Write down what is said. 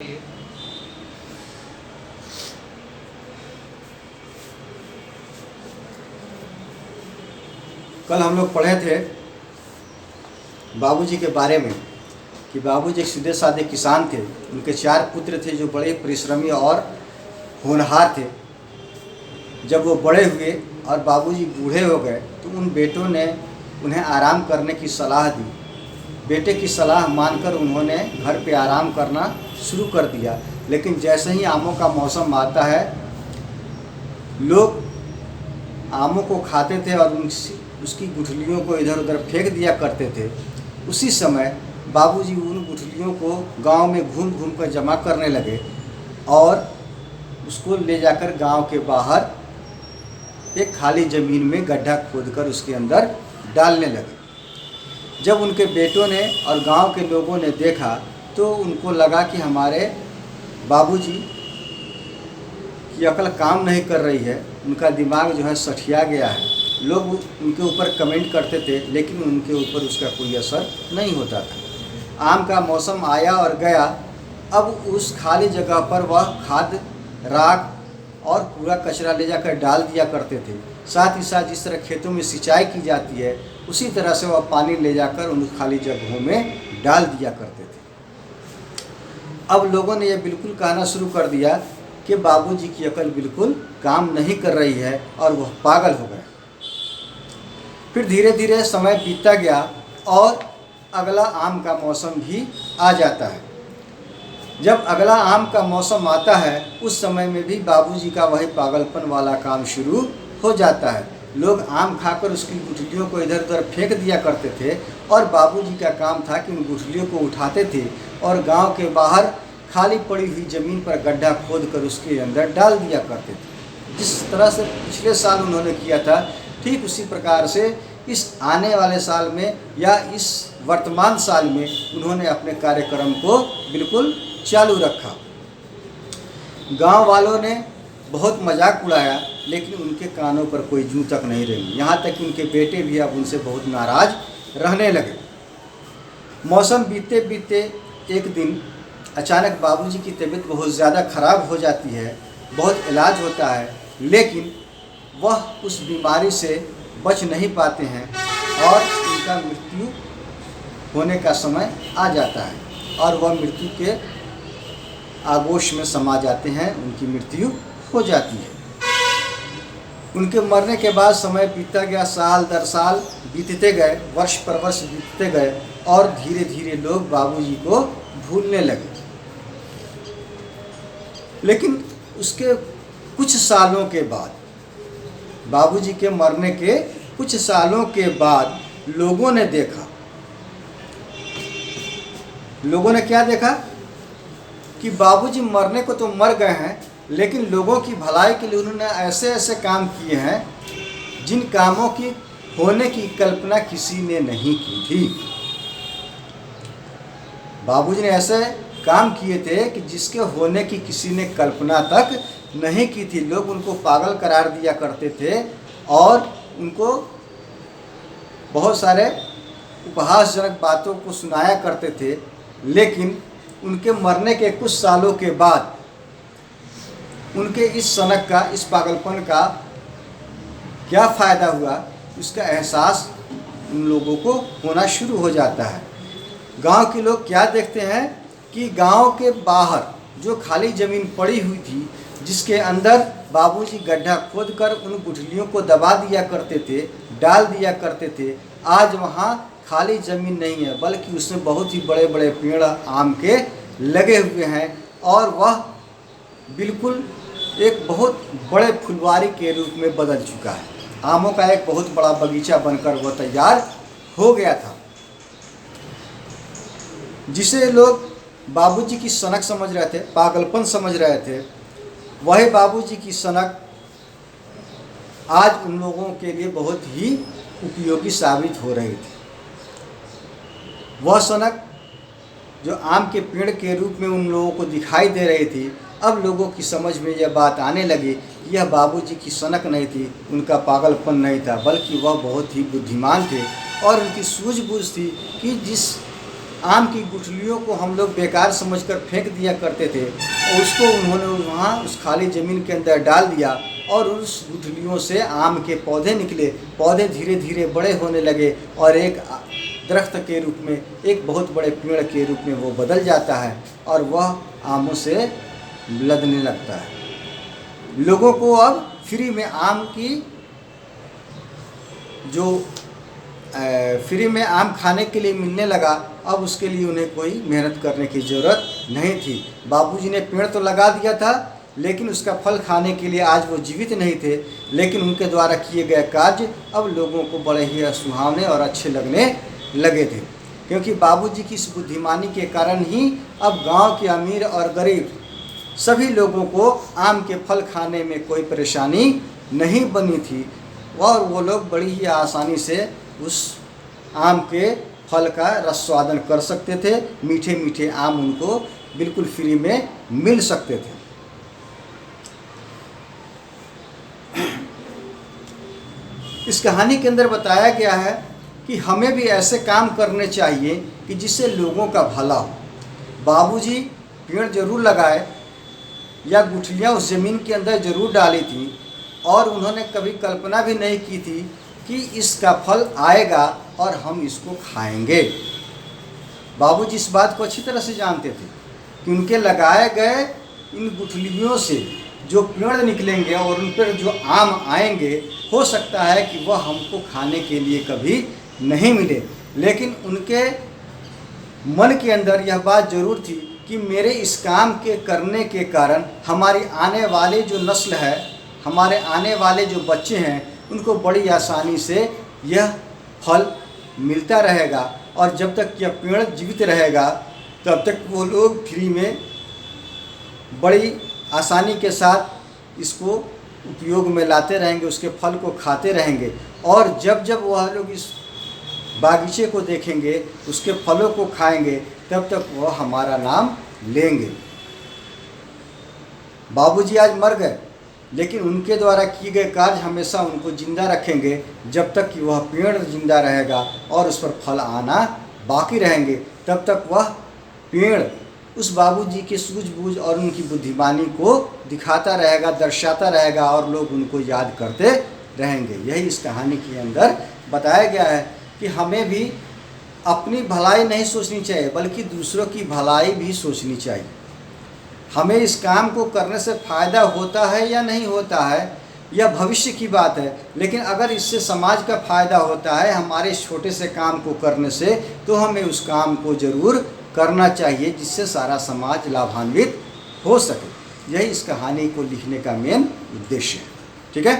कल हम लोग पढ़े थे बाबूजी के बारे में कि बाबूजी एक सीधे साधे किसान थे। उनके 4 पुत्र थे जो बड़े परिश्रमी और होनहार थे। जब वो बड़े हुए और बाबूजी बूढ़े हो गए तो उन बेटों ने उन्हें आराम करने की सलाह दी। बेटे की सलाह मानकर उन्होंने घर पे आराम करना शुरू कर दिया। लेकिन जैसे ही आमों का मौसम आता है, लोग आमों को खाते थे और उसकी गुठलियों को इधर उधर फेंक दिया करते थे। उसी समय बाबूजी उन गुठलियों को गांव में घूम घूम कर जमा करने लगे और उसको ले जाकर गांव के बाहर एक खाली ज़मीन में गड्ढा खोदकर उसके अंदर डालने लगे। जब उनके बेटों ने और गांव के लोगों ने देखा तो उनको लगा कि हमारे बाबूजी की अकल काम नहीं कर रही है, उनका दिमाग जो है सठिया गया है। लोग उनके ऊपर कमेंट करते थे लेकिन उनके ऊपर उसका कोई असर नहीं होता था। आम का मौसम आया और गया। अब उस खाली जगह पर वह खाद, राख और पूरा कचरा ले जाकर डाल दिया करते थे। साथ ही साथ जिस तरह खेतों में सिंचाई की जाती है उसी तरह से वह पानी ले जाकर उन खाली जगहों में डाल दिया करते थे। अब लोगों ने यह बिल्कुल कहना शुरू कर दिया कि बाबूजी की अकल बिल्कुल काम नहीं कर रही है और वह पागल हो गए। फिर धीरे धीरे समय बीतता गया और अगला आम का मौसम भी आ जाता है। जब अगला आम का मौसम आता है उस समय में भी बाबूजी का वही पागलपन वाला काम शुरू हो जाता है। लोग आम खाकर उसकी गुठलियों को इधर उधर फेंक दिया करते थे और बाबूजी का काम था कि उन गुठलियों को उठाते थे और गांव के बाहर खाली पड़ी हुई ज़मीन पर गड्ढा खोद कर उसके अंदर डाल दिया करते थे। जिस तरह से पिछले साल उन्होंने किया था, ठीक उसी प्रकार से इस आने वाले साल में या इस वर्तमान साल में उन्होंने अपने कार्यक्रम को बिल्कुल चालू रखा। गांव वालों ने बहुत मजाक उड़ाया लेकिन उनके कानों पर कोई जूं तक नहीं रही। यहाँ तक कि उनके बेटे भी अब उनसे बहुत नाराज रहने लगे। मौसम बीतते बीतते एक दिन अचानक बाबूजी की तबीयत बहुत ज़्यादा ख़राब हो जाती है। बहुत इलाज होता है लेकिन वह उस बीमारी से बच नहीं पाते हैं और उनका मृत्यु होने का समय आ जाता है और वह मृत्यु के आगोश में समा जाते हैं। उनकी मृत्यु हो जाती है। उनके मरने के बाद समय बीतता गया, साल दर साल बीतते गए, वर्ष पर वर्ष बीतते गए और धीरे धीरे लोग बाबूजी को भूलने लगे। लेकिन उसके कुछ सालों के बाद, बाबूजी के मरने के कुछ सालों के बाद लोगों ने देखा, लोगों ने क्या देखा कि बाबूजी मरने को तो मर गए हैं लेकिन लोगों की भलाई के लिए उन्होंने ऐसे ऐसे काम किए हैं जिन कामों की होने की कल्पना किसी ने नहीं की थी। बाबूजी ने ऐसे काम किए थे कि जिसके होने की किसी ने कल्पना तक नहीं की थी। लोग उनको पागल करार दिया करते थे और उनको बहुत सारे उपहासजनक बातों को सुनाया करते थे। लेकिन उनके मरने के कुछ सालों के बाद उनके इस सनक का, इस पागलपन का क्या फ़ायदा हुआ, उसका एहसास उन लोगों को होना शुरू हो जाता है। गांव के लोग क्या देखते हैं कि गांव के बाहर जो खाली ज़मीन पड़ी हुई थी जिसके अंदर बाबूजी गड्ढा खोदकर उन गुठलियों को दबा दिया करते थे, डाल दिया करते थे, आज वहाँ खाली ज़मीन नहीं है बल्कि उसमें बहुत ही बड़े बड़े पेड़ आम के लगे हुए हैं और वह बिल्कुल एक बहुत बड़े फुलवारी के रूप में बदल चुका है। आमों का एक बहुत बड़ा बगीचा बनकर वह तैयार हो गया था। जिसे लोग बाबूजी की सनक समझ रहे थे, पागलपन समझ रहे थे, वही बाबूजी की सनक आज उन लोगों के लिए बहुत ही उपयोगी साबित हो रही थी। वह सनक जो आम के पेड़ के रूप में उन लोगों को दिखाई दे रही थी, अब लोगों की समझ में यह बात आने लगी कि यह बाबूजी की सनक नहीं थी, उनका पागलपन नहीं था, बल्कि वह बहुत ही बुद्धिमान थे और उनकी सूझबूझ थी कि जिस आम की गुठलियों को हम लोग बेकार समझकर फेंक दिया करते थे, और उसको उन्होंने वहाँ उस खाली ज़मीन के अंदर डाल दिया और उस गुठलियों से आम के पौधे निकले। पौधे धीरे धीरे बड़े होने लगे और एक दरख्त के रूप में, एक बहुत बड़े पेड़ के रूप में वो बदल जाता है और वह आमों से लदने लगता है। लोगों को अब फ्री में आम की जो फ्री में आम खाने के लिए मिलने लगा। अब उसके लिए उन्हें कोई मेहनत करने की ज़रूरत नहीं थी। बाबूजी ने पेड़ तो लगा दिया था, लेकिन उसका फल खाने के लिए आज वो जीवित नहीं थे। लेकिन उनके द्वारा किए गए कार्य अब लोगों को बड़े ही सुहावने और अच्छे लगने लगे थे, क्योंकि बाबूजी की इस बुद्धिमानी के कारण ही अब गांव के अमीर और गरीब सभी लोगों को आम के फल खाने में कोई परेशानी नहीं बनी थी, और वो लोग बड़ी ही आसानी से उस आम के फल का रसस्वादन कर सकते थे। मीठे मीठे आम उनको बिल्कुल फ्री में मिल सकते थे। इस कहानी के अंदर बताया गया है कि हमें भी ऐसे काम करने चाहिए कि जिससे लोगों का भला हो। बाबूजी पेड़ जरूर लगाए या गुठलियाँ उस ज़मीन के अंदर जरूर डाली थी, और उन्होंने कभी कल्पना भी नहीं की थी कि इसका फल आएगा और हम इसको खाएंगे। बाबूजी इस बात को अच्छी तरह से जानते थे कि उनके लगाए गए इन गुठलियों से जो पेड़ निकलेंगे और उन पर जो आम आएंगे, हो सकता है कि वह हमको खाने के लिए कभी नहीं मिले, लेकिन उनके मन के अंदर यह बात जरूर थी कि मेरे इस काम के करने के कारण हमारी आने वाली जो नस्ल है, हमारे आने वाले जो बच्चे हैं, उनको बड़ी आसानी से यह फल मिलता रहेगा, और जब तक यह पेड़ जीवित रहेगा तब तक वो लोग फ्री में बड़ी आसानी के साथ इसको उपयोग में लाते रहेंगे, उसके फल को खाते रहेंगे। और जब जब वह लोग इस बागीचे को देखेंगे, उसके फलों को खाएंगे, तब तक वह हमारा नाम लेंगे। बाबूजी आज मर गए, लेकिन उनके द्वारा किए गए कार्य हमेशा उनको जिंदा रखेंगे। जब तक कि वह पेड़ जिंदा रहेगा और उस पर फल आना बाकी रहेंगे, तब तक वह पेड़ उस बाबूजी के सूझबूझ और उनकी बुद्धिमानी को दिखाता रहेगा, दर्शाता रहेगा, और लोग उनको याद करते रहेंगे। यही इस कहानी के अंदर बताया गया है कि हमें भी अपनी भलाई नहीं सोचनी चाहिए, बल्कि दूसरों की भलाई भी सोचनी चाहिए। हमें इस काम को करने से फ़ायदा होता है या नहीं होता है, यह भविष्य की बात है, लेकिन अगर इससे समाज का फ़ायदा होता है हमारे छोटे से काम को करने से, तो हमें उस काम को ज़रूर करना चाहिए, जिससे सारा समाज लाभान्वित हो सके। यही इस कहानी को लिखने का मेन उद्देश्य है। ठीक है।